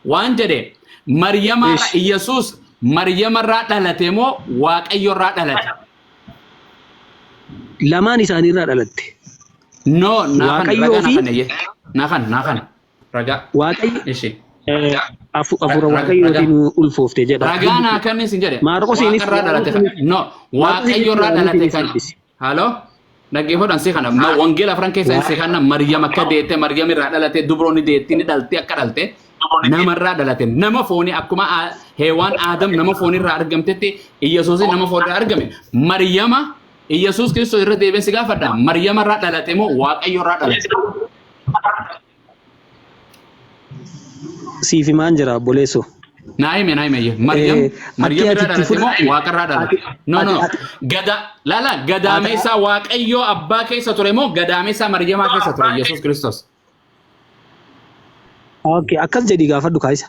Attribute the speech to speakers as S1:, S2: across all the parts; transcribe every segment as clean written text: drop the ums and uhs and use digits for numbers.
S1: وان جدي مريم يسوس مريم را دلتمو واقيو را دلت
S2: لما نساني را دلت
S1: نو
S2: واقيو في
S1: ناخن رجع
S2: واقي
S1: ايش
S2: أفور واقيو تين ألفوف تجد
S1: رجعنا كان سنجري
S2: ماركو سينيس
S1: نو واقيو را دلت كان هالو نجيبه دانسي خنا ما وانجيلا فرانكيس دانسي خنا مريم كديت مريم را دلت دبروني ديتني دلتي أكدلت nama irraa dhalate nama fooni akkuma heewaan aadam nama fooni irraa argamtetti Iyesuus nama fooni irraa argame Maryama Iyesuus Kiristoos irra deebiin si gaafadha Maryama irraa dhalate moo Waaqayyo irraa dhalate
S2: siifi maan jira boleeso
S1: naayime Maryam irraa dhalate moo Waaqa irraa dhalate no gada lala gadaameessa Waaqayyo abbaa keessa ture moo gadaameessa Maryama keessa ture Iyesuus Kiristoos
S2: Okay, akkas jedhi gaafadhu kaayisa.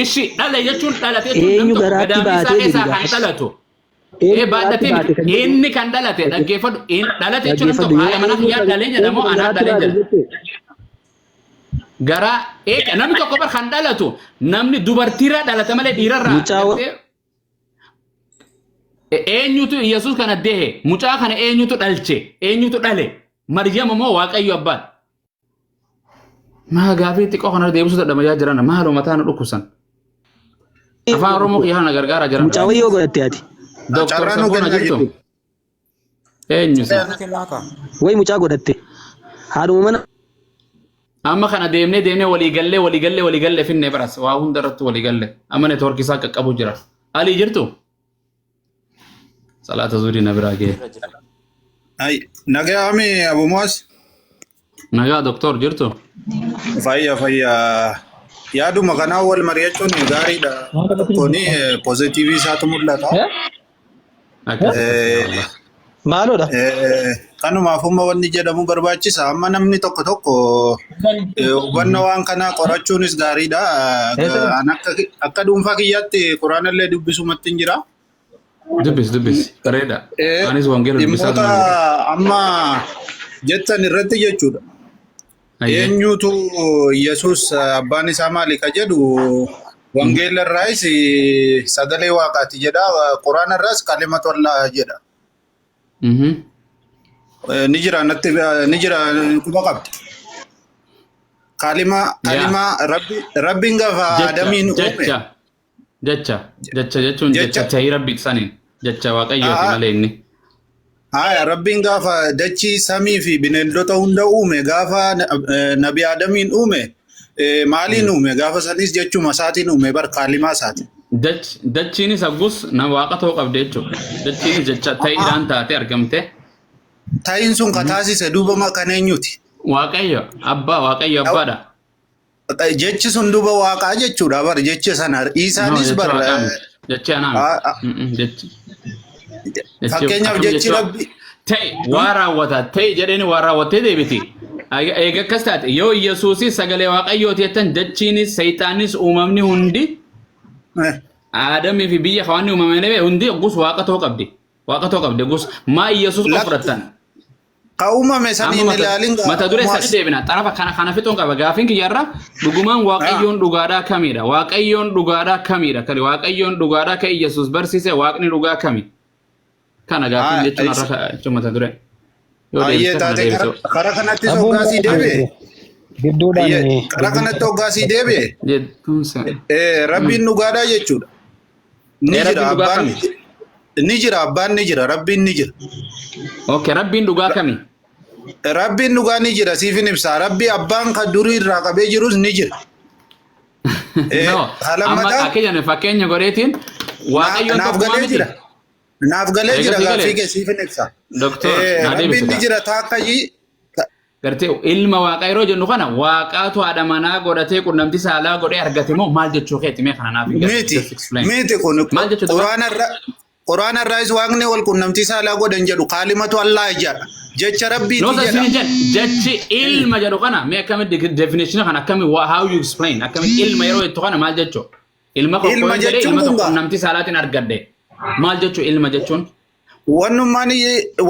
S1: Ishi dhala jechuun dhalatee tun gadaameessa keessaa kan dhalatu. Baadhatee inni kan dhalate dhaggeeffadhu dhalate jechuun tokko haala mana yaa dhalee jedhamu anaa dhalee jedha. Garaa namni tokko bar kan dhalatu namni dubartiirraa dhalate malee dhiirarraa dhalate. Eenyutu Yesuus kana dehe mucaa kana eenyutu dhalche eenyutu dhale Maryama moo Waaqayyo abbaan. ما قابي تيكو خنا ديبسو تدما يا جرانا ما لو متانا دكوسن افا رومو يا نغرغارا جرانا
S2: مچاوي يو غتياتي
S1: دكتور سبونا جيتو نيوسا
S2: وي مچا غدتي هادو من
S1: اما خنا ديمني ولي غله في النبرس واهون درت ولي غله اما نتورك سا قبو جرا علي جرتو صلاه زوري نبراغي
S3: اي نغامي ابو موس
S1: نغا دكتور جرتو
S3: فايا يا دو مغنا اول مريچون غاري دا كوني بوزيتيفي ساتو مدلتا
S2: مالو دا
S3: كانو مافوما وني جدامو برباچيسا اما نمني توكو وبن وان كنا قرچونس غاري دا انا اكدوم فاكيات قران الله دبسو متنجرا
S1: دبس كريدا انيس وانجيل
S3: دبسا اما جتن رت يچودا eenyutu Yesuus abbaan isaa maali ka jedhu wangeela irraas sagalee waaqaati jedha quraana irraas kalimatu Allah jedha ni jira kuma qabdi kalima rabbiin gaafa adamiin uume
S1: jecha jechuun jecha ta'ii rabbi saniin jecha waaqayyooti malee inni
S3: Rabbiin gaafa dachii samii fi bineeldota hunda uume gaafa nabi Adamiin uume maaliin uume gaafa sanis jechuma isaatiin uume bar kaalimaa isaati.
S1: Dachiinis aggus nama waaqa ta'uu qabde jechuudha. Dachiinis jecha ta'iidhaan taatee argamte.
S3: Ta'iin sun ka taasise duuba kan eenyuti?
S1: Waaqayyo abbaadha.
S3: Jechi sun duuba waaqaa jechuudha bar jechi sana isaanis bar.
S1: Jechi anaan.
S3: Fakkeenyaaf jechi rabbi
S1: ta'e waa raawwata ta'e jedhanii waa raawwattee deebiti eega akkas taate yoo Yesuusi sagalee waaqayyooti jettan dachiinis sayxaanis uumamni hundi Aadamii fi biyya hawaanni uumamanii hundi gus waaqa ta'uu qabdi gus maa Yesuus qofratan
S3: ka uumame saniin ilaalin
S1: mata duree sadi deebina xarafa kana fixuun qaba gaafin kiyyarra dhugumaan waaqayyoon dhugaadhaa kamidha waaqayyoon dhugaadhaa ka Yesuus barsiise waaqni dhugaa kami kana gaafin jechuun arra mata duree
S3: ayyee taate kara kanatti hoggaasii deebi'e kara kanatti hoggaasii deebi'e rabbiin dhugaadhaa jechuudha ni jira abbaan ni jira rabbiin ni jira
S1: okay rabbiin dhugaa kami
S3: rabbiin dhugaa ni jira siifin ibsa rabbi abbaan ka durii irraa qabee jirus ni jira
S1: amma akkeenya fakkeenya godheetiin waaqayyoon
S3: tokkummaa miti naaf galee jira gaafii kee siifin ibsa rabbiin ni jira taakkayyii
S1: gartee ilma waaqaa yeroo jennu kana waaqaatu haadha manaa godhatee qunnamti saalaa godhee argate moo maal jechuu keeti mee kana naaf
S3: miti kun quraana irraas waaqni wal qunnamti saalaa godhan jedhu kaalimatu Allah jedha jecha rabbiiti jedha
S1: jechi ilma jedhu kana mee akkamitti definition kana akkami how you explain akkamitti ilma yeroo jettu kana maal jechuu ilma qoqqoo jedhee ilma tokko qunnamti saalaatiin argadde maal jechuu ilma jechuun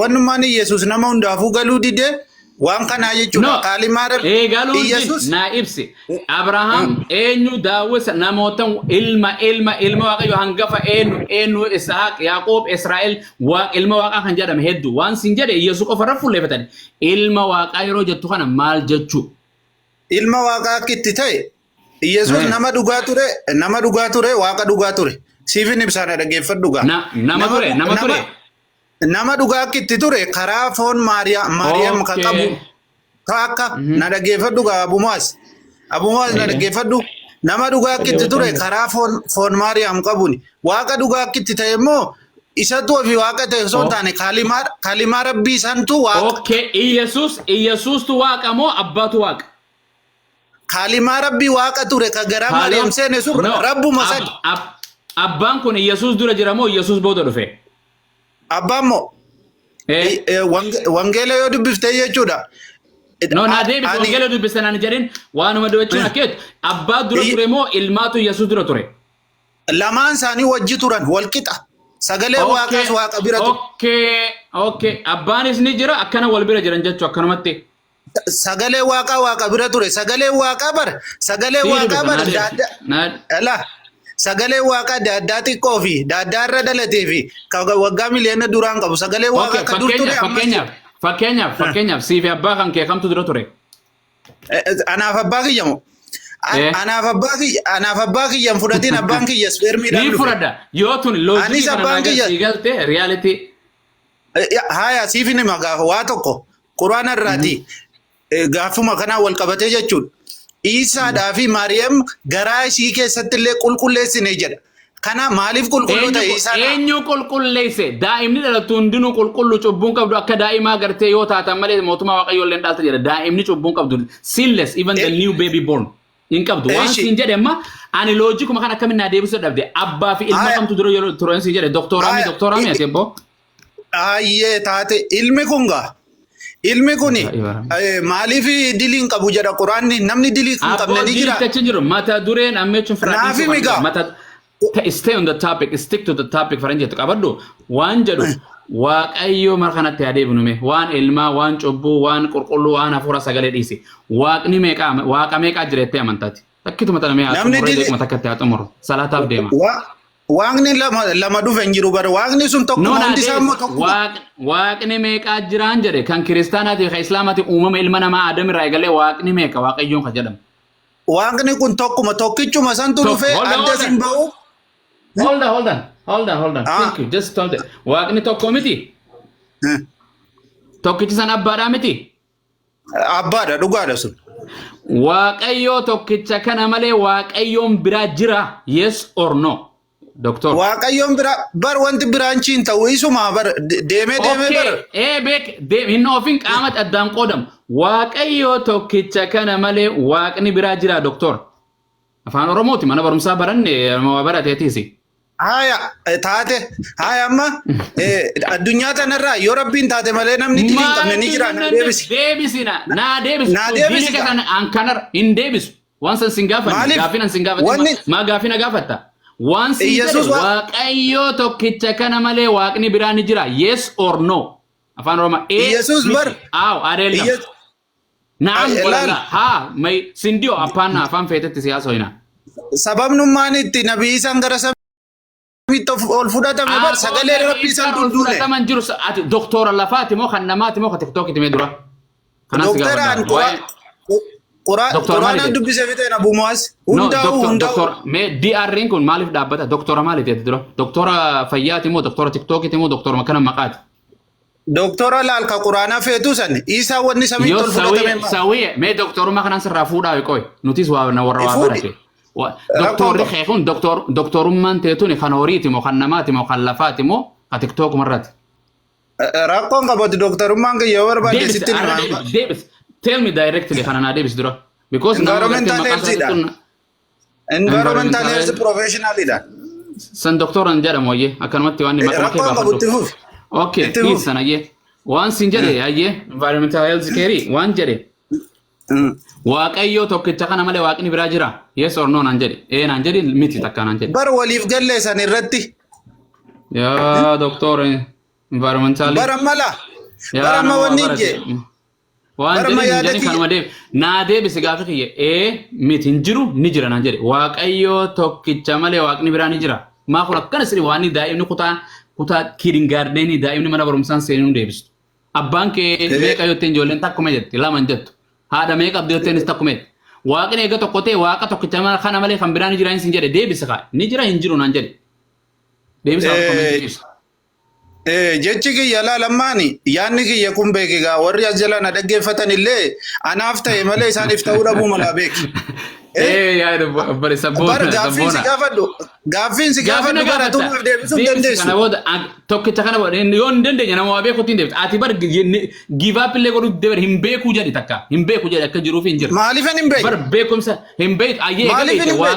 S3: wannummaan Yesuus nama hundaafuu galuu dide waan kanaa jechuudha. Kaalimaa rabbi
S1: eegaluu
S3: Iyesuus
S1: naa ibsi Abrahaam eenyu daawwisa namoota ilma waaqayyo hangafa eenyu Isaaq Yaaqoob Israa'el ilma waaqaa kan jedhame hedduu waan sin jedhe Iyesuus qofa irra fuulleeffatan ilma waaqaa yeroo jettu kana maal jechuu
S3: ilma waaqaa akkitti ta'e Iyesuus nama dhugaa ture waaqa dhugaa ture siifin ibsaana dhaggeeffadhu gaa
S1: nama ture
S3: nama dhugaa akkitti ture karaa foon Maariyaam kan qabu akka na dhaggeeffadhu gaa Abumaas na dhaggeeffadhu nama dhugaa akkitti ture karaa foon Maariyaam qabuun waaqa dhugaa akkitti ta'e immoo isatu ofii waaqa ta'e osoo hin taane kaalimaa rabbii santu waaqa.
S1: Okay, Iyesuustu waaqa moo abbaatu waaqa?
S3: Kaalimaa rabbii waaqa ture ka garaa Maariyaam seene sun rabbuma sadi.
S1: Abbaan kun Iyesuus dura jira moo Iyesuus booda dhufe?
S3: Abbaan moo wangeela yoo dubbiftee jechuudha.
S1: No, naa deebisu wangeela dubbiste naan jedhin waanuma dubbachuu akkeetu abbaa dura ture moo ilmaatu Iyesuus dura ture?
S3: Lamaan isaanii wajji turan wal qixa. Sagalee waaqaas waaqa bira ture.
S1: Okay. Abbaanis ni jira akkana wal bira jiran jechuu akkanumatti.
S3: Sagalee waaqa bira ture. Sagalee waaqaa bara sagalee waaqaa daaddaa xiqqoo fi daaddaa irra dhalatee fi waggaa miliyoona duraan qabu sagalee waaqaa kan dur ture.
S1: Fakkeenyaaf siifi abbaa kan kee kamtu dura ture?
S3: Anaaf abbaa kiyya moo? Anaaf abbaa kiyyan fudhatiin abbaan kiyya spermiidhaan
S1: dhufe. Ni fudhadha yoo tun loojii kana nagaa galte reality.
S3: Haya siifin hima gaafa waa tokko quraana irraati gaafuma kanaa wal qabatee jechuudha. Isaadhaa fi Maariyaam garaa ishii keessatti illee qulqulleessine jedha. Kana maaliif qulqulluu ta'e Isaadha?
S1: Eenyu qulqulleesse? Daa'imni dhalatu hundinuu qulqullu cubbuun qabdu akka daa'imaa gartee yoo taatan malee mootummaa waaqayyoo illee dhaalta jedha. Daa'imni cubbuun qabdu sinless even the new baby born. In qabdu waan siin jedhe amma ani loojikuma kan akkamiin naa deebisuu dhabde abbaa fi ilma kamtu dura yeroo turan siin jedhe doktoraami ati ebbo.
S3: Ayyee taate ilmi kun gaa. Ilmi kuni maaliif diliin qabu jedha quraanni namni dilii hin qabne ni jira.
S1: Abboo dilii mata dureen ammeechuun
S3: firaadhiin
S1: stay on the topic, stick to the topic faranjeetu qabadhu waan jedhu waaqayyo markanatti adeebinume waan ilmaa waan cubbuu waan qulqulluu waan hafuura sagalee dhiisi waaqni waaqa meeqaa jireettee amantaati takkituma tanamee haasumurreejeekuma takkatti haasumuru salaataaf deema.
S3: Waaqni lama dhufe hin jiru bara waaqni sun tokko hundi isaa immoo tokko.
S1: Waaqni meeqaa jiraan jedhe kan kiristaanaatiif kan islaamaatiif uumama ilma namaa Adam irraa eegalee waaqni meeqa waaqayyoon kan jedhamu.
S3: Waaqni kun tokkichuma santu dhufe adda sin ba'u.
S1: Hold on. Thank you. Just hold it. Waaqni tokko miti. Tokkichi san abbaadhaa miti.
S3: Abbaadha dhugaadha sun.
S1: Waaqayyoo tokkicha kana malee waaqayyoon biraa jira yes or no? Doctor.
S3: Waaqayyoon biraa bar wanti biraanchiin ta'u isuma bar deemee bar.
S1: Beek hin ofiin qaama addaan qoodamu. Waaqayyoo tokkicha kana malee waaqni biraa jira doctor. Afaan Oromooti mana barumsaa baranne barateetiisi.
S3: Haya taate haya amma addunyaa tanarraa yoo rabbiin taate malee namni dilii hin qabne ni jira na deebisi. Na deebisi kan ankanar hin deebisu. Waan san sin gaafanne gaafina sin gaafatte maa gaafina gaafatta. Waan sin jedhe waaqayyoo tokkicha kana malee waaqni biraa ni jira yes or no? Afaan Oromoo Yesuus bar
S1: adeelna. Naam wala ha may sindio apana afaan feetetti siyaasa hoina.
S3: Sababnummaan itti nabii isaan gara ol fudhatame bar sagalee rabbii isaan dulduule.
S1: Fudhataman jiru ati doktora lafaati moo kan namaati moo ka tiktookiti mee dura?
S3: Doktoraan quraanaan dubbise fiteen Abu Mu'az hundaa'u.
S1: Mee DR'n kun maaliif dhaabbata? Doktora maaliif jetti dura? Doktora fayyaati moo doktora tiktookiti moo doktora makana maqaati?
S3: Doktora laal ka quraanaa feetu san isaa wanni samii ol fudhatame.
S1: Sawiye mee doktorummaa kanaan sirraa fuudhaa qoy nutis warra waa barate. Doktorri keekun doktorummaan teetuni kan horiiti moo kan namaati moo kan lafaati moo ka tiktook marratti.
S3: Rakkoon qabatu doktorummaan kiyya yoo barbaade sitti
S1: Davis, tell me directly kana naa Davis dura. Because
S3: environmental health professionalidha.
S1: San doktoran jedhamu wayye akkanumatti waan maqaa kee baafadhu. Okay, please sanayye. Waan sin jedhe ayye environmental health care waan jedhe. Waaqayyoo tokkicha kana malee waaqni biraa jira yes or no naan jedhe naan jedhe miti takka naan jedhe.
S3: Bar waliif galleessan irratti.
S1: Yaa doktor environmental.
S3: Baramala. Barama wanni je.
S1: waan
S3: Bara ma
S1: jedhin
S3: yaada
S1: jedhin
S3: kiyya.
S1: kanuma deebi naa deebisi gaafa kiyya miti hin jiru ni jira naan jedhe waaqayyo tokkicha malee waaqni biraa ni jira maa kun akkana sirrii waan daa'imni kutaa kiringaardeenii daa'imni mana barumsaan seenuu hin deebistu abbaan kee meeqa yoo ta'e ijoolleen takkuma jetti lama hin jettu haadha meeqa abdii yoo ta'e takkuma jetti waaqni eega tokko ta'e waaqa tokkicha kana malee kan biraa ni jira hin jedhe deebisa kaa ni jira hin jiru naan jedhe deebisa deebisa.
S3: Jechi kiyya laalamaani yaanni kiyya kun beekigaa warri as jala na dhaggeeffatan illee anaaf ta'e malee isaaniif ta'uu dhabuu malaa beeki.
S1: Yaadu obboleessa sabboona.
S3: Bar gaaffiin si gaafadhu. Gaaffiin si gaafadhu bara tuumuuf deebisuu hin dandeessu.
S1: Kana booda tokkicha kana booda yoo hin dandeenye nama waa beekuutti hin deebisu. Ati bar givaap illee godhuu dabar hin beekuu jedhi takka hin beekuu jedhi akka jiruuf hin jiru.
S3: Maaliifin hin beeku?
S1: Bar beekumsa hin beeku ayyee eegalee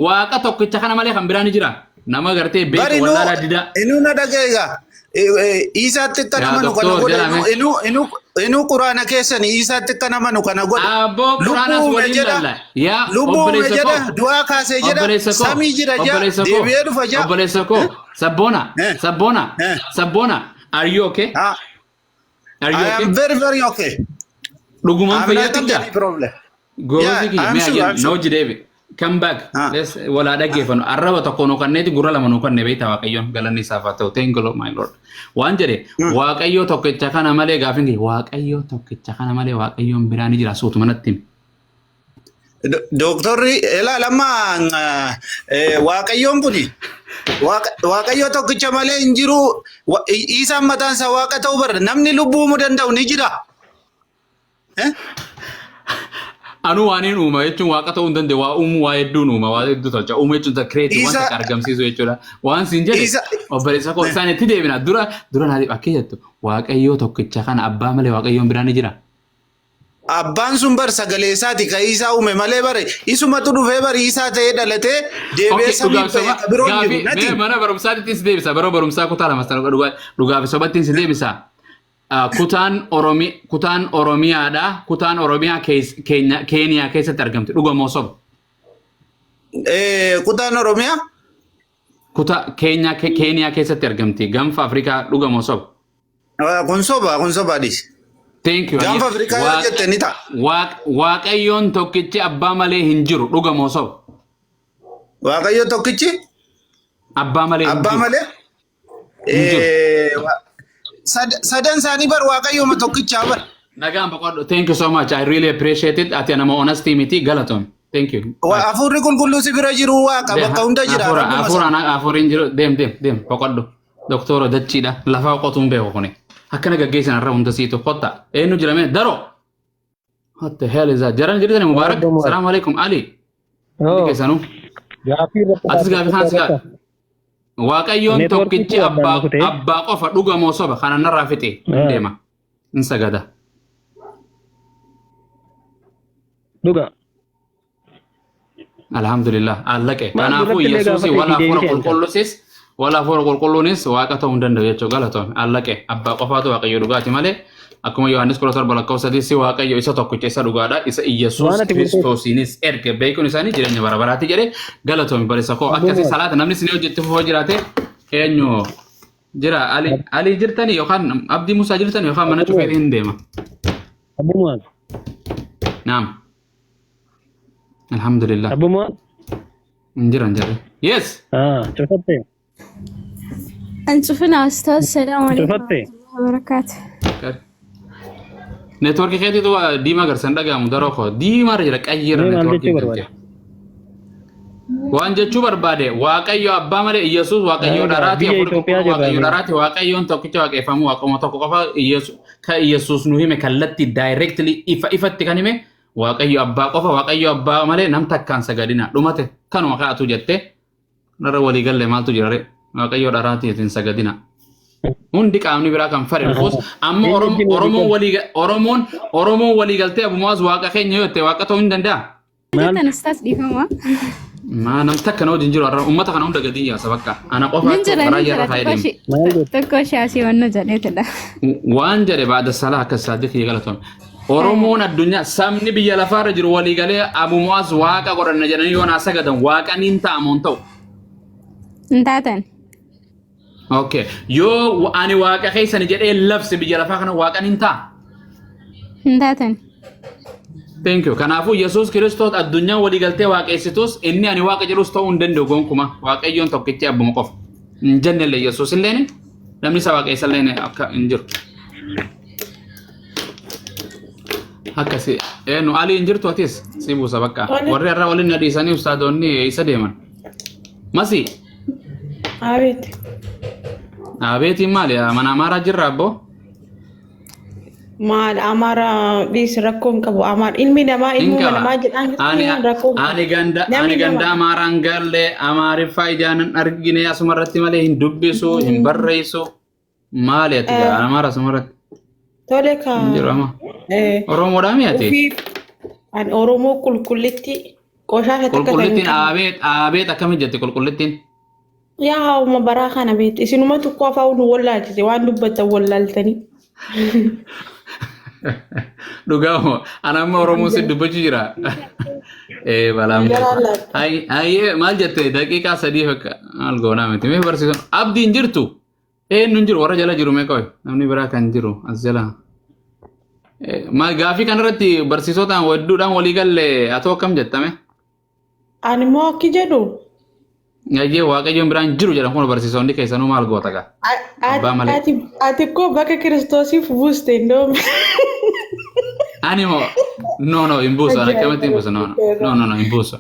S1: waaqa tokkicha kana malee kan biraa ni jira. Nama gartee beeku wallaalaa didaa.
S3: Inuu na dhagayeegaa. Isaatti akka namanu kana godhe inuu quraana keessani isaatti akka namanu kana godhe lubbuu jedha du'aa kaasee jedha samii jira jedha deebi'ee dhufa jedha
S1: obboleessa koo sabboona are you okay?
S3: I am very very okay.
S1: Dhugumaan fayyatti jira
S3: problem.
S1: gooti kiyya mee ajjan noo jideebi come back let's wala dhaggeeffannu arraba tokko nuu kanneeti gurra lama nuu kannee beektaa waaqayyoon galanni isaaf haa ta'u thank you my lord waan jedhe waaqayyoo tokkicha kana malee gaafin kee waaqayyoo tokkicha kana malee waaqayyoon biraa ni jira suutuma natti
S3: Doktorri ilaalamaa waaqayyoon kuni waaqayyoo tokkicha malee hin jiru isaan mataan isaa waaqa ta'uu barra namni lubbuu uumuu danda'u ni jira.
S1: Anu waanin uuma jechuun waaqa ta'uu hin danda'e waa uumuu waa hedduun uuma waa hedduu tolcha uuma jechuun kireetii waan takka argamsiisu jechuudha waan siin jedhe obboleessa koo isaan itti deebina dura naatiif akka jettu waaqayyoo tokkicha kana abbaa malee waaqayyoon biraa ni jira.
S3: Abbaan sun bar sagalee isaati kan isaa uume malee bare isumatu dhufee bari isaa ta'ee dhalatee deebi'ee samii ta'e biroon jiru nati.
S1: Mana barumsaattis deebisa baroo barumsaa kutaa lama dhugaa fi sobattis deebisa. Kutaan Oromiyaadha. Kutaan Oromiyaa Keeniyaa keessatti argamti. Dhuga moo soba?
S3: Kutaan Oromiyaa?
S1: Keeniyaa keessatti argamti. Gaanfa Afrikaa dhuga moo soba?
S3: Kun sobaadhis.
S1: Thank you.
S3: Gaanfa Afrikaa yoo jette ni ta'a.
S1: Waaqayyoon tokkichi abbaa malee hin jiru. Dhuga moo soba?
S3: Waaqayyo tokkichi?
S1: Abbaa malee hin jiru.
S3: Abbaa malee? Sadan isaanii bar waaqayyooma tokkichaa bar.
S1: Nagaan boqodho. Thank you so much. I really appreciate it. Ati nama honesty miti galatoom. Thank you.
S3: Hafuurri qulqulluu si bira jiru waaqa bakka hunda jira.
S1: Hafuuriin jiru deem boqodho. Doktora dachiidha. Lafaa qotuun beeku kuni. Akkana gaggeessan irra hunda siitu qotta. Eenyu jirame daro. What the hell is that? Jaran jirtani Mubarak. Salaamu alaikum Ali. Keessanuu. Atis gaafi kaan sigaa. Waaqayyoon tokkichi abbaa qofa dhuga moo soba kana narraa fixe deema in sagada.
S2: Dhuga.
S1: Alhamdulillah allaqe. Kanaafuu Yesuusi wala hafuura qulqulluunis waaqa ta'uu hin danda'u jechuudha galatoome allaqe abbaa qofaatu waaqayyo dhugaati malee akkuma Yohaannis 17:3 waaqayyo isa tokkicha isa dhugaadha isa Yesuus Kiristoosiinis erge beekuun isaanii jireenya bara baraatti jedhe galatoome barisa koo akkasii salaata namni isin hojjetti fufoo jiraate eenyu jira Ali jirtanii yookaan Abdii Musaa jirtanii yookaan mana cufee hin deema.
S2: Abdii Mu'aaz.
S1: Naam. Alhamdulillah.
S2: Abdii Mu'aaz.
S1: Jiran jirre. Yes.
S2: Cufatte.
S4: أنشوفنا أستاذ السلام عليكم
S2: Cufatte.
S4: وبركاته.
S1: Network keetii tu diimaa garsan dhagahamu daroo koo diimaa jira qayyira network waan jechuu barbaade waaqayyo abbaa malee Yesuus waaqayyo dharaati waaqayyo dharaati waaqayyoon tokkicha waaqeffamu waaquma tokko qofa Yesuus nu hime kallatti directly ifatti kan hime waaqayyo abbaa qofa waaqayyo abbaa malee nam takkaan sagadina dhumate kanuma kaatu jette narra walii galle maaltu jirare waaqayyo dharaati isin sagadina. Hundi qaamni biraa kan fare dhufus amma Oromoon walii galtee Abu Mu'aaz waaqa keenya yoo ta'e waaqa ta'uu hin danda'a.
S4: جدا أستاذ ديفما.
S1: ما نمتك أنا ودين جرو أمتك أنا وندا قدية سبكة أنا قفا
S4: ننجر تكوش عسي ونجر يتلا.
S1: وانجر بعد الصلاة كالصادق يقولون Oromoon addunyaa sabni biyya lafaarra jiru walii galee Abu Mu'aaz waaqa qoranna jedhanii yoo naa sagadan waaqa niin ta'amuun ta'u.
S4: Intaatan.
S1: Okay. Yoo ani waaqa keessan jedhee labsi biyya lafaa kana waaqa niin ta'a.
S4: Hintaatan.
S1: Thank you. Kanaafuu Yesuus Kiristoos addunyaa walii galtee waaqessitus inni ani waaqa jedhus ta'uu hin danda'u gonkumaa. Waaqayyoon tokkichi abbuma qofa. Hin jennellee Yesuus illeen namni isa waaqessa illeen akka hin jiru. Akkasi nu Ali hin jirtu atis si buusa bakka. Warri irraa waliin nadhiisanii ustaadonni isa deeman. Masi.
S5: Abeet.
S1: Abeetiin maali? Mana Amaaraa jirra abbo?
S5: Maal Amara bis rakkoon qabu Amar ilmi namaa jedhaan
S1: ani ganda Amaaraan galle Amaariffaa ijaanan argine asuma irratti malee hin dubbisu hin barreessu maali ati Amaara asuma irratti
S5: tole ka
S1: jirama Oromoodhaa mi ati
S5: an Oromoo qulqullitti qooshaa
S1: qulqullittiin abeet akkamiin jetti qulqullittiin
S5: yaa uma baraa kana beet isinuma tokko afaan wallaalchise waan dubbatan wallaaltanii
S1: Dugamu, anak mau Oromo sih dubbachuu jira. Balam. Ay, maal jette daqiiqaa sadii fakka maal goonaa miti. Mee barsiisan abdii hin jirtu. Nun jiru warra jala jiru mee qoy. Namni biraa kan jiru as jala. Maal gaafii kanarratti barsiisotaan wedduudhaan walii galle atoo akkam jettame?
S5: Ani moo akki jedhu.
S1: Ngaji waaqayyoon biraan jiru jedhan kun barsiisonni keessanuu maal goota gaa?
S5: Ati koo bakka Kiristoosiif buuste ndoomi.
S1: Ani moo no imbuusa ana kamatti imbuusa no imbuusa.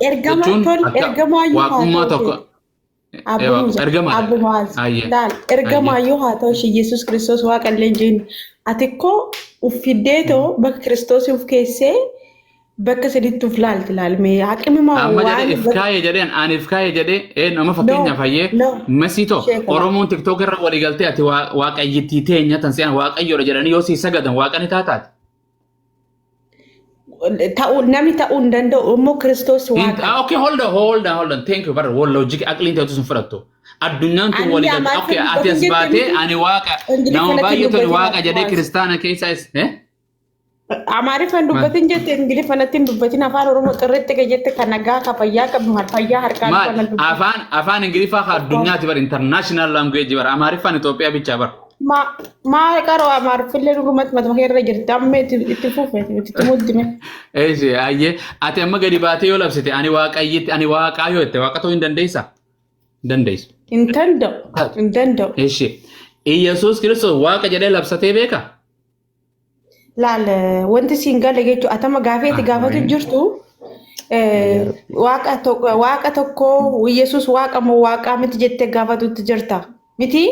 S1: Waaqummaa tokko.
S5: Ergamaa yoo haa ta'u shi Yesuus Kiristoos waaqa illee jennu. Ati koo uffideetoo bakka Kiristoosiif keessee bakka sadiitti uflaalti laalmee haqimi maa
S1: amma jedhe ifkaayee jedheen ani ifkaayee jedhe nama fakkeenyaaf hayyee masiitoo Oromoon tiktook irra walii galtee ati waaqayyittii teenya tan se'an waaqayyoodha jedhanii yoo sii sagadan waaqa ni taataati.
S5: Namni ta'uu hin danda'u immoo Kiristoos waaqa.
S1: Okay, hold on. Thank you very much. Logic aqliin ta'utu sun fudhattu. Addunyaan tun walii galtee okay ati as baatee ani waaqa nama baay'eetu waaqa jedhee kiristaana keessas Amaariffaan dubbatin jette Ingiliffanatti dubbatin afaan Oromoo xirreetti jette kan nagaa ka fayyaa qabnu fayyaa harkaan kan dubbatin. Afaan Ingiliffaa ka addunyaati bar international language bar Amaariffaan Itoophiyaa bicha bar. Maa
S5: qaroo Amaariffillee dhugumat matuma irra jirti amma itti fuufeeti itti muddime.
S1: Ayyee ati amma gadi baatee yoo labsite ani waaqayyitti ani waaqaa yoo jette waaqa ta'uu hin dandeessaa? Dandeessu.
S5: Hin danda'u.
S1: Yesuus Kiristoos waaqa jedhee labsatee beekaa?
S5: Laal wanti siin galle jechuun atama gaafeeti gaafatu jirtu waaqa tokko Yesuus waaqa moo waaqa miti jettee gaafatutti jirta. Miti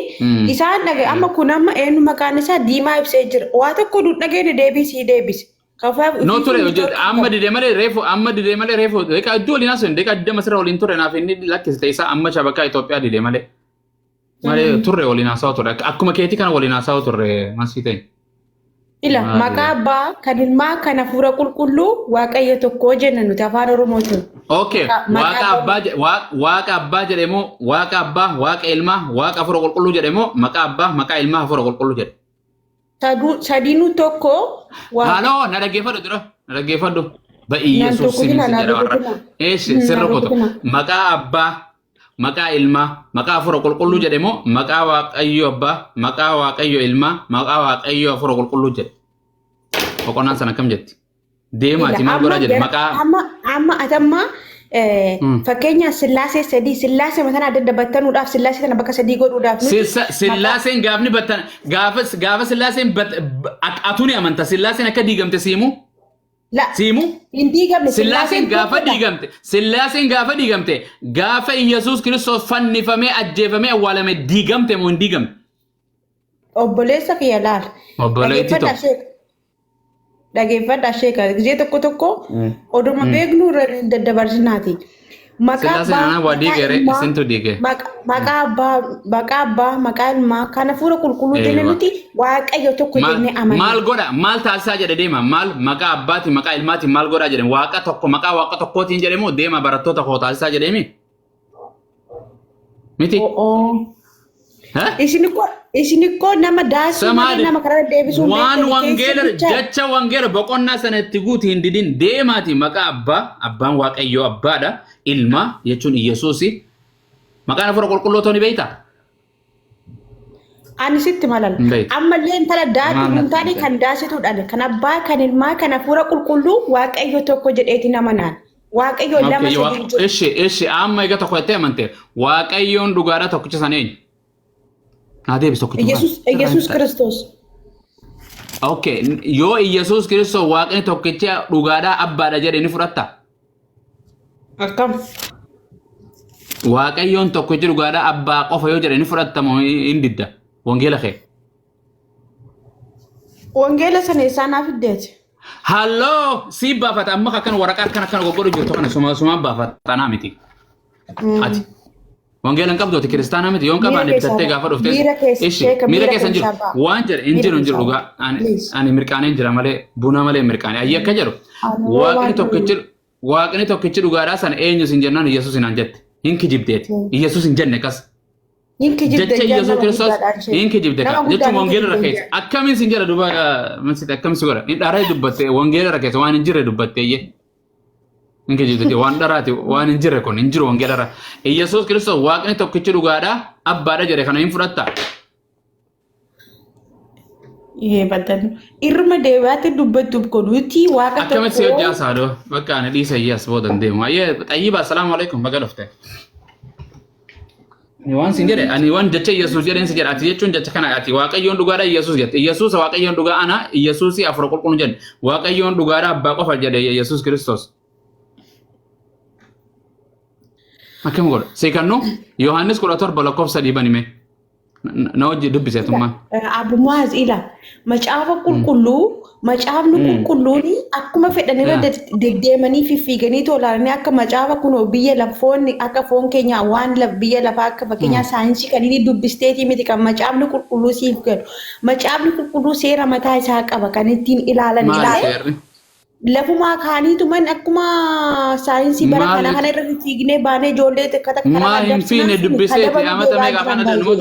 S5: isaan dhagee amma kun amma eenyu maqaan isaa diimaa ibsee jira. Waa tokko dhagee deebisi.
S1: No ture amma didee malee reefu deeqa iddoo waliin haasofne deeqa adda masirra waliin ture naaf inni lakkiste isaa amma shabakkaa Itoophiyaa didee malee turre waliin haasawaa ture akkuma keetii kana waliin haasawaa turre masii ta'e.
S5: Ila maqaa abbaa kan ilmaa kan hafuura qulqulluu waaqayyo tokko jenna nuti afaan Oromootiin.
S1: Okay, waaqa abbaa jedhamoo waaqa abbaa waaqa ilmaa waaqa hafuura qulqulluu jedhamoo maqaa abbaa maqaa ilmaa hafuura qulqulluu jedhe.
S5: Sadiinuu tokko.
S1: Haaloo na dhaggeeffadhu. Ba'ii Yesuus jedha warra. Sirra qoto maqaa abbaa maqaa ilmaa maqaa hafuura qulqulluu jedhamoo maqaa waaqayyo abbaa maqaa waaqayyo ilmaa maqaa waaqayyo hafuura qulqulluu jedhe. Boqonnaan sana akkam jetti? Deemaati maal godhaa jedhe maqaa.
S5: Amma fakkeenya sillaasee sadii sillaasee mataan adda battanuudhaaf sillaasee kana bakka sadii godhuudhaaf.
S1: Sillaaseen gaafni battan gaafa sillaaseen atuuni amanta sillaaseen akka diigamte siimu. Siimu? Sillaaseen gaafa diigamte gaafa Yesuus Kiristoos fannifamee ajjeefamee awwaalame diigamte moo hin diigamne?
S5: Obboleessa kiyya laal.
S1: Obboleetti tokko.
S5: Dhaggeeffadhaa sheeka gisee tokko oduma beeknu irra daddabarsinaati. Maqaa abbaa maqaa ilmaa kan hafuura qulqulluu jenne nuti waaqayyo tokko jennee amanna.
S1: Maal godha maal taasisaa jedhe deema maal maqaa abbaati maqaa ilmaati maal godha jedhe waaqa tokko maqaa waaqa tokkootiin jedhemu deema barattoota koo taasisaa jedheemi. Miti.
S5: Isiniko nama daasii nama karaa deebisuu
S1: waan wangeela jecha wangeela boqonnaa sanatti guutii hin didin deemaati maqaa abbaan waaqayyoo abbaadha ilma jechuun Yesuusi maqaan hafuura qulqulluu ta'uu ni beektaa?
S5: Ani sitti malal.
S1: Beet.
S5: Ammallee intala daadhi mumtaanii kan daasituudhaan kan abbaa kan ilmaa kan hafuura qulqulluu waaqayyo tokko jedheeti nama naan. Waaqayyo lama sadii jiru.
S1: Ishi amma egaa tokko jettee amante waaqayyoon dhugaadhaa tokkicha sana eenyu? Naa deebis tokkicha.
S5: Yesus Kiristoos.
S1: Okay, yoo Yesus Kiristoos waaqni tokkicha dhugaadhaa abbaadha jedhee ni fudhatta?
S5: Akkam.
S1: Waaqayyoon tokkicha dhugaadhaa abbaa qofa yoo jedhee ni fudhattamoo hin didda? Wangeela kee.
S5: Wangeela sana isaan afiddeeti.
S1: Halloo si baafata amma kan waraqaa kan goggoru jirtu kana suma baafata naa miti. Ati wangeela hin qabdu kiristaana miti yoon qabaan bitattee gaafa dhufte miira keessa jiru waan jedhe hin jiru dhugaa ani mirqaanee jira malee buna malee mirqaanee ayyi akka jedhu waaqni tokkichi dhugaadhaa sana eenyu sin jennaan Yesuus hinaan jette hin kijibdeeti Yesuus hin jenne kas. Jecha Yesuus Kiristoos hin kijibde ka jecha wangeela rakeessa akkamiin sin jedha duba masiti akkamiin si godha hin dharaa dubbatte wangeela rakeessa waan hin jirre dubbatte iyyee. Hin kijibde waan dharaati waan hin jirre kun hin jiru wangeela ra Yesuus Kiristoos waaqni tokkichi dhugaadhaa abbaadha jedhe kana hin fudhatta.
S5: Baddan irma deebi'aatti dubbattuuf godhuuti waaqa tokko.
S1: Akkamitti si hojjaa saadoo bakka ani dhiisa iyyaas boodan deemu ayyee xayyiba assalaamu alaikum baga dhufte. Waan sin jedhe ani waan jecha Yesuus jedheen si jedha ati jechuun jecha kana ati waaqayyoon dhugaadha Yesuus jette Yesuus waaqayyoon dhugaa ana Yesuus afur qulqulluun jedhe waaqayyoon dhugaadha abbaa qofa jedhe Yesuus Kiristoos. Akkam godha seekannu Yohaannis 17 lakkoofsa 3 banime na hojii dubbiseetummaan.
S5: Abu Muaz ila macaafa qulqulluu macaafni qulqulluun akkuma fedhanirra deddeemanii fiiganii tolaanii akka macaafa kunoo biyya lafoonni akka foon keenya waan biyya lafaa akka fakkeenyaa saayinsii kan inni dubbisteetii miti kan macaafni qulqulluu siif galu macaafni qulqulluu seera mataa isaa qaba kan ittiin ilaalan ilaalee lafumaa kaaniitu man akkuma saayinsii bara kana irra fiignee baanee ijoollee takka
S1: maa hin fiine dubbisee amata meeqa afaan adda numa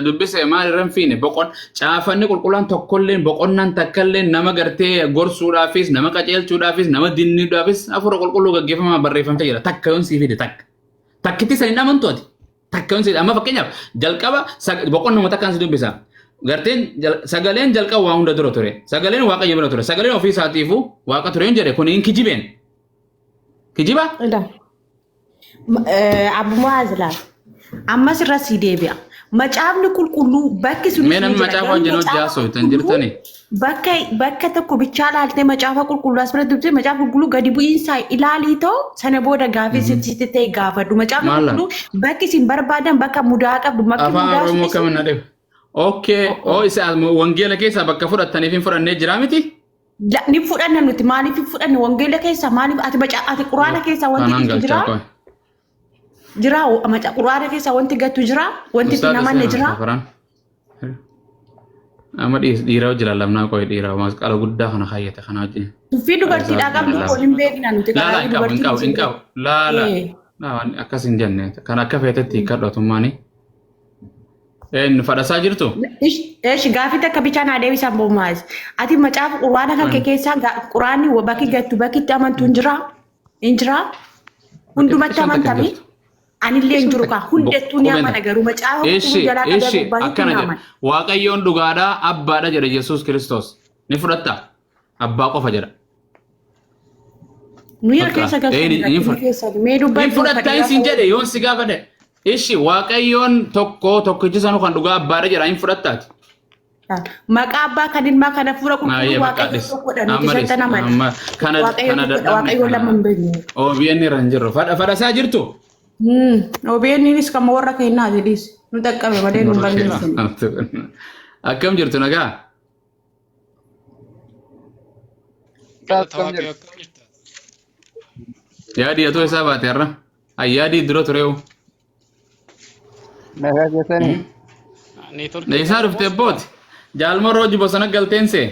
S1: dubbise maal irra hin fiine boqon caafanni qulqullaan tokkolleen boqonnaan takkalleen nama gartee gorsuudhaafis nama qaceelchuudhaafis nama dinniidhaafis afura qulqulluu gaggeeffamaa barreeffamtee jira takka yoon sii fide takkitti sanii namantooti takka yoon sii amma fakkeenyaaf jalqaba boqonnuma takkaan si dubbisa. Garteen sagaleen jalqaba waa hunda dura ture sagaleen waaqayyo bira ture sagaleen ofii isaatiifuu waaqa ture hin jedhe kun hin kijibeen kijiba
S5: Abu Muaz la ammas irra si deebi'a macaafni qulqulluu bakki sun
S1: mee namni macaafa wajjin hojjaa tan jirtani
S5: bakka tokko bichaa laaltee macaafa qulqulluu as biratti dubbisee macaafa qulqulluu gadi bu'iinsaa ilaalii ta'u sana booda gaafii sitti ta'e gaafadhu macaafa qulqulluu bakki isin barbaadan bakka mudaa qabdu bakki mudaa
S1: afaan oromoo kamin adeemu. Okay, isa wangeela keessa bakka fudhataniif hin fudhannee jira miti?
S5: Ni fudhanna nuti maaliif hin fudhanne wangeela keessa maaliif ati quraana keessa wanti jira? Jira quraana keessa wanti gattu jira wanti namanne jira?
S1: Amma dhiira hojii lallabnaa qo'ee dhiira masqala guddaa kana kaayyate kana wajjin.
S5: Tuffii dubartiidhaa qabdu waliin beekna nuti
S1: karaa dubartii. Hin qabu. Laala akkas hin jenne kan akka feetetti kadhatummaanii. Fadhasaa jirtu?
S5: Gaafii takka bichaan haa deebisan Abu Muaz. Ati macaafa quraana kan kee keessaa quraanni bakki gattu bakki itti amantu hin jiraa? Hin jiraa? Hundumatti amantami? Anillee hin jiru kaa hundattuu ni amana garuu macaafa qulqulluu jalaa qabee gubbaa ni amana.
S1: Waaqayyoon dhugaadhaa abbaadha jedhe Yesuus Kiristoos. Ni fudhatta? Abbaa qofa jedha.
S5: Nuyi keessa galchu mee dubbatu.
S1: Ni fudhatta isin jedhe yoon si gaafadhe. Ishi waaqayyoon tokkichi sanu kan dhugaa abbaadha jedha hin fudhattaati.
S5: Maqaa abbaa kan ilmaa kana fuura qulqulluu waaqayyo tokkodha nuti shanta namani. Waaqayyo lama hin beekne.
S1: OBN irra hin jirru. Fadhasaa jirtu?
S5: OBNnis kan warra kennaa jedhis nu dhaqqabe malee nu balleessu.
S1: Akkam jirtu nagaa? Yaadii atoo isaa baate irra? Ayyaadii dura tureewu. Isaa dhuftee booti. Jaalma roji bosona galteense.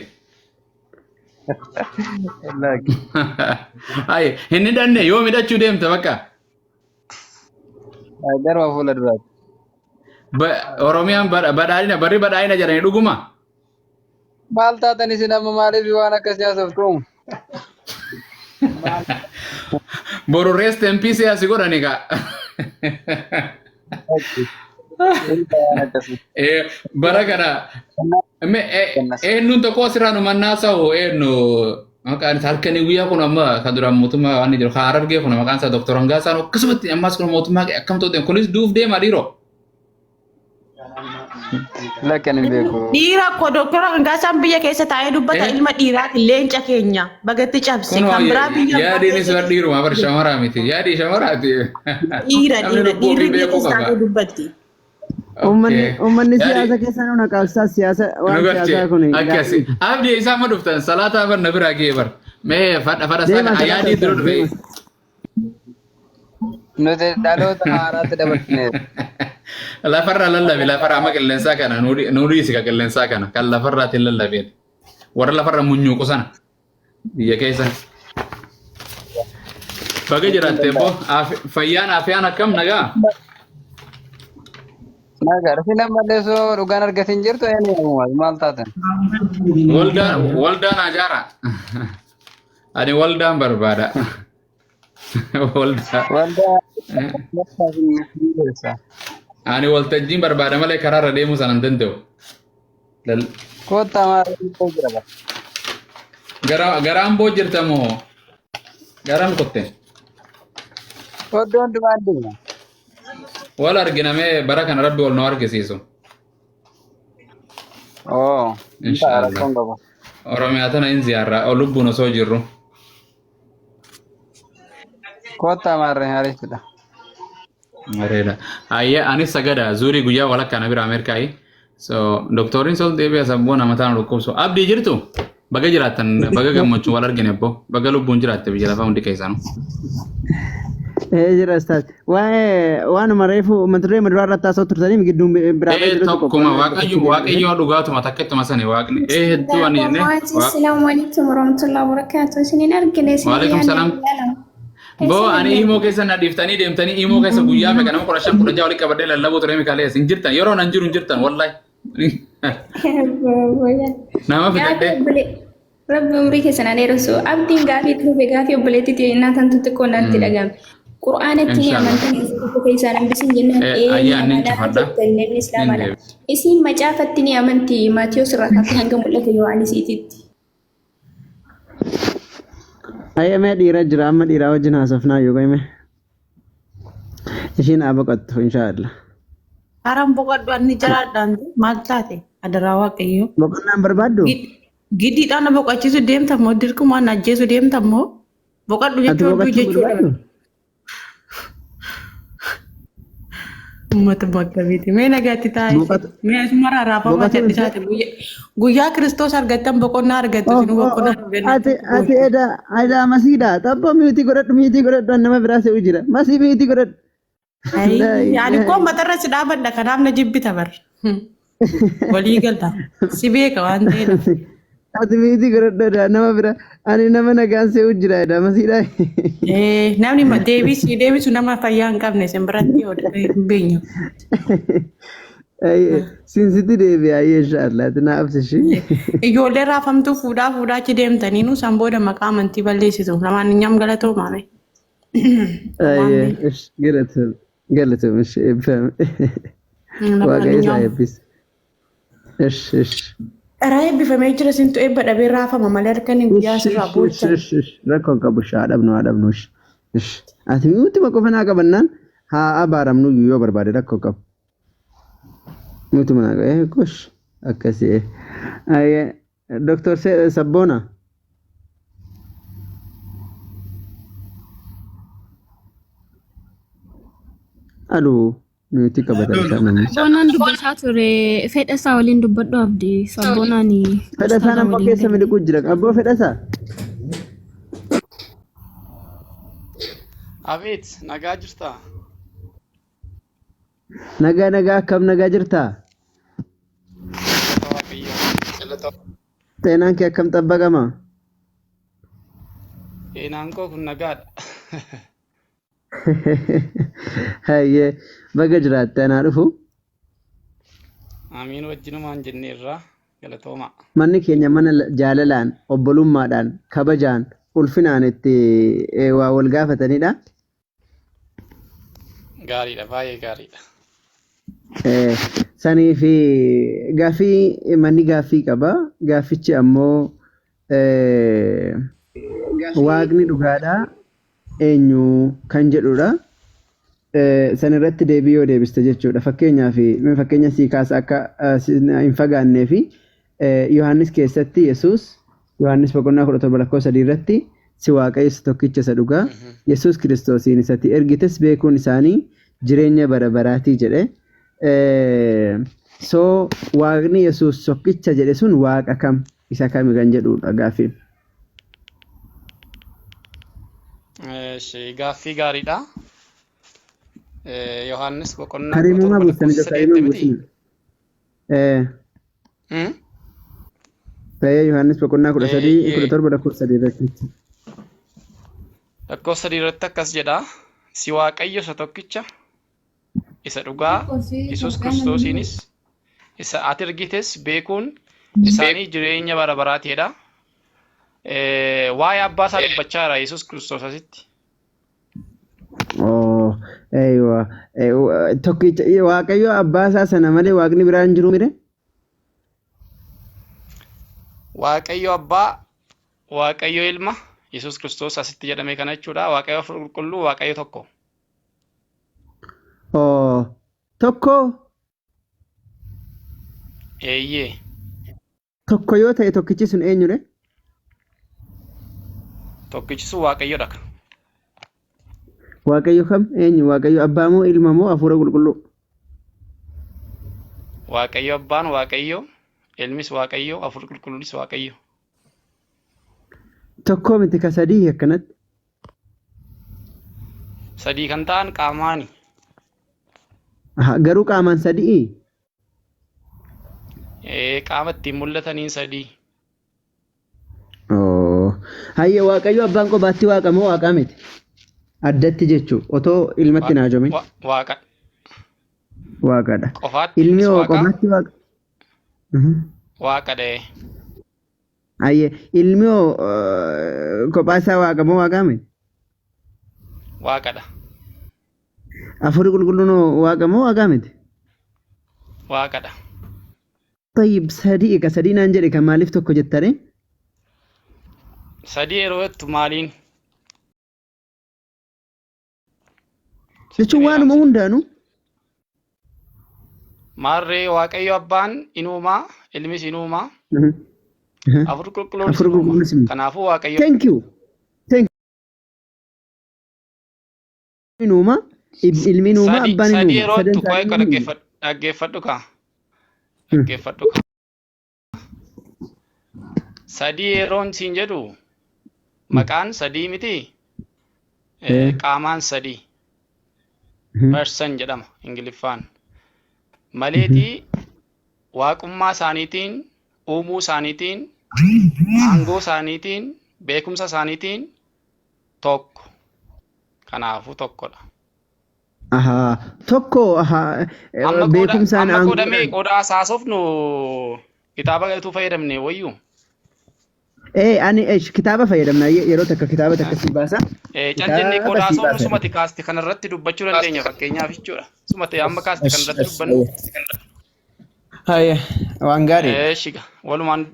S1: Ay, inni danne yoo midhachuu deemte bakka.
S6: Darba fuula duraati.
S1: Oromiyaan badhaadhina barri badhaadhina jedhanii dhuguma.
S6: Maal taatan isin amma maaliif waan akkasii haasoftu?
S1: Boru rest in peace asi godhani ka. Bara kana eenyuun tokko asirraan umannaa sa'u eenyu maqaan isaa halkanii guyyaa kun amma kan duraan mootummaa waan jiru haa argee kun maqaan isaa Dr. Hangaasaan akkasumatti ammas kun mootummaa akkam ta'u kunis duuf deema dhiiroo.
S6: Lakkan hin beeku.
S5: Dhiira ko Dr. Hangaasaan biyya keessa taa'ee dubbata ilma dhiiraati leenca keenya bagatti cabse kan biraa biyya.
S1: Yaadiin isa dhiiruma bar shamaraa miti yaadii shamaraati.
S5: Dhiirri biyya keessa taa'ee dubbatti.
S7: Uummanni siyaasa keessa nuna qabsaa siyaasa waan siyaasaa kun.
S1: Akkasi abdi isaa ma dhuftan salaataa bar na biraa gee bar mee fadha isaa yaadii dura dhufe.
S6: Nuti dhaloota haaraatti dabalatee.
S1: Lafarraa lallabe lafarraa amma qilleensaa kana nuudii isa qilleensaa kana kan lafarraatiin lallabeen warra lafarra munyuuqu sana biyya keessa. Baga jiraattee boo fayyaan afyaan akkam nagaa.
S6: Nagaa rafina malee soo dhugaan argatiin jirtu maal taatan?
S1: Waldaan ajaara. Ani waldaan barbaada. Ani waltajjiin barbaada malee karaarra deemuu sana hin danda'u.
S6: Kootta maal jira?
S1: Garaan boo jirta moo? Garaan kutte?
S6: Kootta hundumaa deema.
S1: Wal arginamee bara kana rabbi wal nu argisiisu.
S6: Oo.
S1: Inshaallah. Oromiyaa tana hin ziyaarra lubbuun osoo jirru.
S6: Kootta maarree haarichudha.
S1: Mareeda. Ayya anis sagada zuri guyyaa walakkaa na bira Ameerikaayi. So doktoriin sol deebi'a sabboo nama taana dhukkubsu. Abdii jirtu? Baga jiraattan baga gammachuun wal argine abbo. Baga lubbuun jiraatte biyya lafaa hundi keessanuu.
S7: Jira ustaad. Waanuma reefu mata duree maduraa irratti haasa'u turtanii gidduun biraa jiru tokko.
S1: Tokkuma waaqayyo dhugaatuma takketuma sani waaqni. Hedduu ani jenne.
S4: Assalaamu alaikum warahmatullahi wabarakatuh. Isiniin argine
S1: Waalaikum salaam. Bo ani imo keessa na dhiftanii deemtanii imo keessa guyyaa meeqa nama 15 walitti qabadee lallaboo ture meeqaalee isin jirtan yeroo nan jiru hin jirtan wallahi. Nama fidadhee.
S4: Rabbi umrii keessan aneerusu abdiin gaafii dhufe gaafii obboleettii naataan xixiqqoo naatti dhagahame. Qur'aanatti ni amantan keessaan hambisin jennaan
S1: ayyaanni cufadha.
S4: Islaamadha. Isin macaafatti ni amanti Maatiyos irraa kaafee hanga mul'ata Yohaanisiititti.
S7: Ayyamee dhiira jira amma dhiiraa wajjin haasofnaa yoo ga'ime. Ishiin haa boqottu inshaallah.
S5: Haram boqoddu anni jiraadhaan maal taate adaraa waaqayyo.
S7: Boqonnaan barbaaddu?
S5: Giddiidhaan na boqochiisu deemta moo dirqumaan ajjeesu deemta moo boqoddu jechuudha. Uummata bakkabiiti. Mee nagaatti taa'e. Mee asumara raafama jedhisaati. Guyyaa Kiristoos argattan boqonnaa argattu sinu boqonnaa argattu.
S7: Ati eda masiidha. Tabbo miitii godhadhu nama biraa se'u jira. Masii miitii godhadhu.
S5: Yaani koo matarra si dhaabadha kanaaf na jibbita bar. Walii galta. Si beeka waan ta'eedha.
S7: Ati miitii godhadhu nama biraa. Ani nama nagaan se'u jira eda masiidha.
S5: Namni deebisu nama fayyaa hin qabne sin biratti hin beenyu.
S7: Sinsiti deebi'aa inshaallah ati naaf sishi.
S5: Ijoollee raafamtuu fuudhaa achi deemtanii nu san booda maqaa amantii balleessitu. Lamaan nyam galatoomaame.
S7: Galatoom eebbifame. Waaqayyo isaa eebbis.
S5: Dharaa eebbifamee jira sintu eebba dhabee raafama malee harkanii guyyaa sirraa boolcha.
S7: Rakkoon qabu haa dhabnu. Ati mi'uutima qofa naa qabannaan haa abaaramnu yoo barbaade rakkoo qabu. Mi'uutima naa qabee gosh akkasii. Doktor Sabboona. Aloo. Mi'uutii qabatan namni.
S4: Sabboonaan dubbataa ture fedhasaa waliin dubbadhu abdi sabboonaani.
S7: Fedhasaa nama keessa miliquu jira abboo fedhasaa.
S8: Abeet nagaa jirtaa?
S7: Nagaa akkam nagaa jirtaa? Xeenaan kee akkam xabbaqama?
S8: Xeenaan koo kun nagaadha.
S7: Hayyee baga jiraatte anaa dhufu.
S8: Amiin wajjinumaan jenneerra galatooma.
S7: Manni keenya mana jaalalaan obbolummaadhaan kabajaan ulfinaan itti waa wal gaafatanidha.
S8: Gaariidha baay'ee gaariidha.
S7: Sanii fi gaaffii manni gaaffii qaba. Gaaffichi ammoo waaqni dhugaadhaa eenyu kan jedhudha. San irratti deebii yoo deebiste jechuudha. Fakkeenya sii kaasa akka hin fagaannee fi Yohaannis keessatti Yesuus Yohaannis boqonnaa 17:3 irratti si waaqayyo tokkicha isa dhugaa Yesuus Kiristoosiin isatti ergites beekuun isaanii jireenya bara baraatii jedhe. So waaqni Yesuus tokkicha jedhe sun waaqa kam isa kami kan jedhudha gaaffiin.
S8: Gaaffii gaariidha. Yohaannis boqonnaa
S7: Karimumaa buustanii jira karimumaa buustanii. Yohaannis boqonnaa 13:17 irratti.
S8: Lakkoofsa 3 irratti akkas jedha. Si waaqayyo isa tokkicha isa dhugaa Yesuus Kiristoosiinis isa ati ergites beekuun isaanii jireenya bara baraatiidha. Waa'ee abbaa isaa dubbachaa jira Yesuus Kiristoos asitti.
S7: Tokkicha waaqayyo abbaa isaa sana malee waaqni biraan jiru mire?
S8: Waaqayyo abbaa, waaqayyo ilma, Yesuus Kiristoos asitti jedhame kana jechuudha. Waaqayyo qulqulluu, waaqayyo tokko.
S7: Tokko?
S8: Eeyyee.
S7: Tokko yoo ta'e tokkichi sun eenyudha?
S8: Tokkichi sun waaqayyodha.
S7: Waaqayyo kam? Eenyu? Waaqayyo abbaa moo ilma moo hafuura qulqulluu?
S8: Waaqayyo abbaan waaqayyo. Ilmis waaqayyo, hafuurri qulqulluunis waaqayyo.
S7: Tokko miti ka sadii akkanatti.
S8: Sadii kan ta'an qaamaani.
S7: Garuu qaamaan sadii?
S8: Qaama ittiin mul'ataniin sadii.
S7: Hayya waaqayyo abbaan qobaatti waaqa moo waaqaa miti? Addatti jechuu otoo ilmatti naa jomin.
S8: Waaqa.
S7: Waaqadha.
S8: Qofaatti
S7: ilmi qobaatti waaqa.
S8: Waaqa dhee.
S7: Ayye ilmi kophaa isaa waaqa moo waaqaa miti?
S8: Waaqadha.
S7: Hafuurri qulqulluun waaqa moo waaqaa miti?
S8: Waaqadha.
S7: Tayyib sadii ka sadii naan jedhe kan maaliif tokko jettare?
S8: Sadii yeroo jettu maaliin?
S7: Jechuun waanuma hundaanuu.
S8: Maarree waaqayyo abbaan inuumaa, ilmis inuumaa. Hafuurri qulqulluunis inuumaa. Kanaafuu waaqayyo.
S7: Thank you. Inuumaa, ilmi inuumaa, abbaan inuumaa.
S8: Sadii yeroo jettu qo'ee dhaggeeffadhu kaa. Dhaggeeffadhu kaa. Sadii yeroon siin jedhu maqaan sadii miti. Qaamaan sadii. Person jedhama Ingiliffaan. Maleetii waaqummaa isaaniitiin, uumuu isaaniitiin, aangoo isaaniitiin, beekumsa isaaniitiin tokko. Kanaafuu tokkodha.
S7: Tokko beekumsaan
S8: aangoo. Amma godhamee qodaa saasofnu kitaaba galtuu fayyadamne wayyuu.
S7: Ani kitaaba fayyadamna yeroo takka kitaaba takka si baasa.
S8: Callinni qodaa soofnu sumati kaaste kanarratti dubbachuu dandeenya fakkeenyaaf jechuudha. Sumati amma kaaste kanarratti dubbannu.
S7: Hayya waan gaarii.
S8: Shiga walumaan.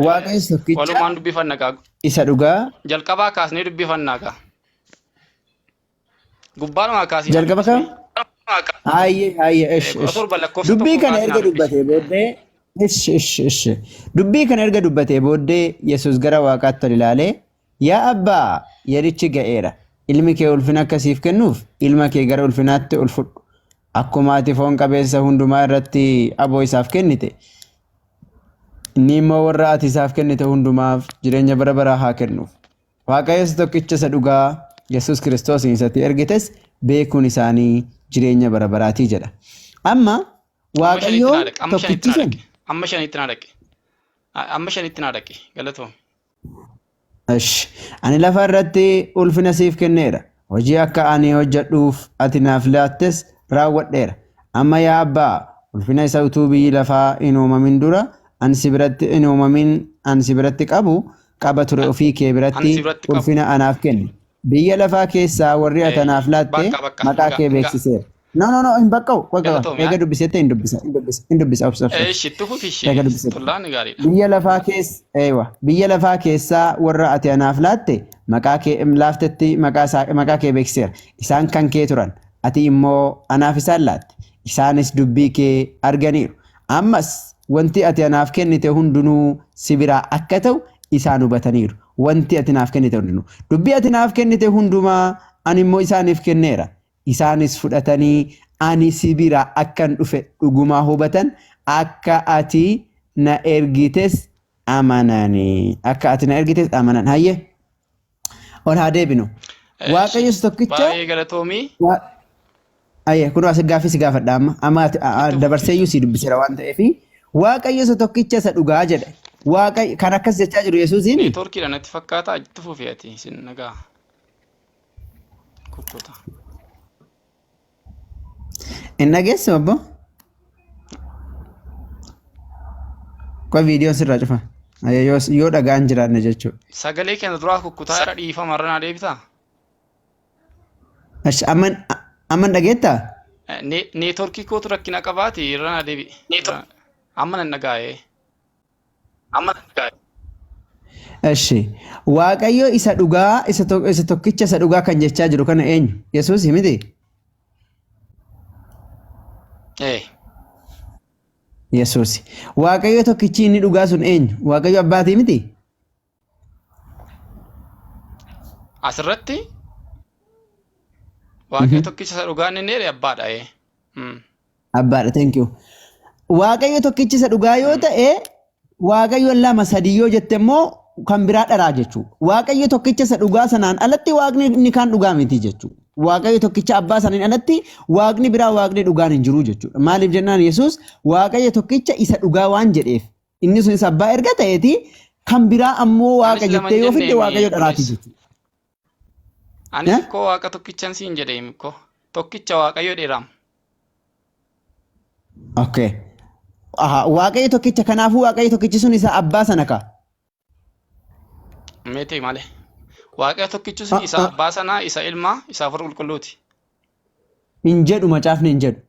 S7: Waaqayyo tokkicha.
S8: Walumaan dubbifanna kaa.
S7: Isa dhugaa.
S8: Jalqabaa kaasnee dubbifanna kaa. Gubbaadhumaa kaasnee.
S7: Jalqaba kam? Hayye. Dubbii kana erga dubbatee booddee. Dubbii kana erga dubbatee booddee Yesuus gara waaqaatti ol ilaalee yaa abbaa yerichi ga'eera ilmi kee ulfina akkasiif kennuuf ilma kee gara ulfinaatti ol fudhu akkuma ati foon qabeessa hundumaa irratti aboo isaaf kennite inni immoo warra ati isaaf kennite hundumaaf jireenya bara baraa haa kennuuf waaqayyo tokkicha isa dhugaa Yesuus Kiristoos isatti ergites beekuun isaanii jireenya bara baraatii jedha. Amma waaqayyo tokkichi sun
S8: amma shanitti naa dhaqe galatoom.
S7: Ani lafa irratti ulfina siif kenneera. Hojii akka ani hojjedhuuf ati naaf laattes raawwadheera. Amma yaa abbaa ulfina isa utuu biyyi lafaa hin uumamin dura ani si biratti qaba ture ofii kee biratti ulfina anaaf kenni. Biyya lafaa keessaa warri ati naaf laatte maqaa kee beeksiseera. No, hin baqqa'u.
S8: Galatoomii,
S7: Eega dubbisette hin dubbisa.
S8: Itti fufi ishee tullaan gaariidha.
S7: Biyya lafaa keessaa warra ati anaaf laatte maqaa kee laaftetti maqaa kee beeksiseera. Isaan kan kee turan. Ati immoo anaaf isaan laatte. Isaanis dubbii kee arganiiru. Ammas wanti ati anaaf kennite hundinuu si biraa akka ta'u isaan hubataniiru. Wanti ati naaf kennite hundinuu. Dubbii ati naaf kennite hundumaa ani immoo isaaniif kenneera. Isaanis fudhatanii ani si biraa akkan dhufe dhugumaa hubatan akka ati na ergites amananii. Akka ati na ergites amanan. Hayyee ol haa deebinu. Waaqayyos tokkicha.
S8: Baay'ee galatoomii.
S7: Ayyee kun as gaaffii si gaafadha amma dabarseeyyuu si dubbiseera waan ta'eef Waaqayyos tokkicha isa dhugaa jedhe. Waaqayyo kan akkas jechaa jiru Yesuusiin.
S8: Neetworkiidha natti fakkaata itti fufi ati isin nagaa. Kuttuta.
S7: Hin dhageessu abbo? Qoy viidiyoon sirraa cufa. Yoo dhagaan jiraanne jechuudha.
S8: Sagalee keenya duraa kukkutaa irra dhiifama irra naa deebitaa?
S7: Amman dhageettaa?
S8: Neetworkii kootu rakkina qabaati irra naa deebi. Amma nan dhagaa'ee.
S7: Eshi Waaqayyo isa dhugaa isa tokkicha isa dhugaa kan jechaa jiru kana eenyu? Yesuus miti? Yesuus. Waaqayyo tokkichi inni dhugaa sun eenyu? Waaqayyo abbaatii miti?
S8: Asirratti Waaqayyo tokkicha isa dhugaa inni dheere abbaadha.
S7: Abbaadha, thank you. Waaqayyo tokkichi isa dhugaa yoo ta'e Waaqayyo lama sadii yoo jette immoo kan biraa dharaa jechuudha. Waaqayyo tokkicha isa dhugaa sanaan alatti waaqni inni kaan dhugaa miti jechuudha. Waaqayyo tokkicha abbaa sanaan alatti waaqni biraa waaqni dhugaan hin jiru jechuudha. Maaliif jennaan Yesuus Waaqayyo tokkicha isa dhugaa waan jedheef inni sun isa abbaa erga ta'eeti kan biraa ammoo waaqa jettee yoo fidde Waaqayyo dharaati jechuudha.
S8: Ani koo waaqa tokkichan siin jedhee koo tokkicha Waaqayyo dheeraam.
S7: Okay. Waaqayyo tokkicha kanaafuu Waaqayyo tokkichi sun isa abbaa sana ka.
S8: Meetii malee. Waaqayyo tokkichi sun isa abbaa sanaa isa ilmaa isa afur qulqulluuti.
S7: Hin jedhu macaafni hin jedhu.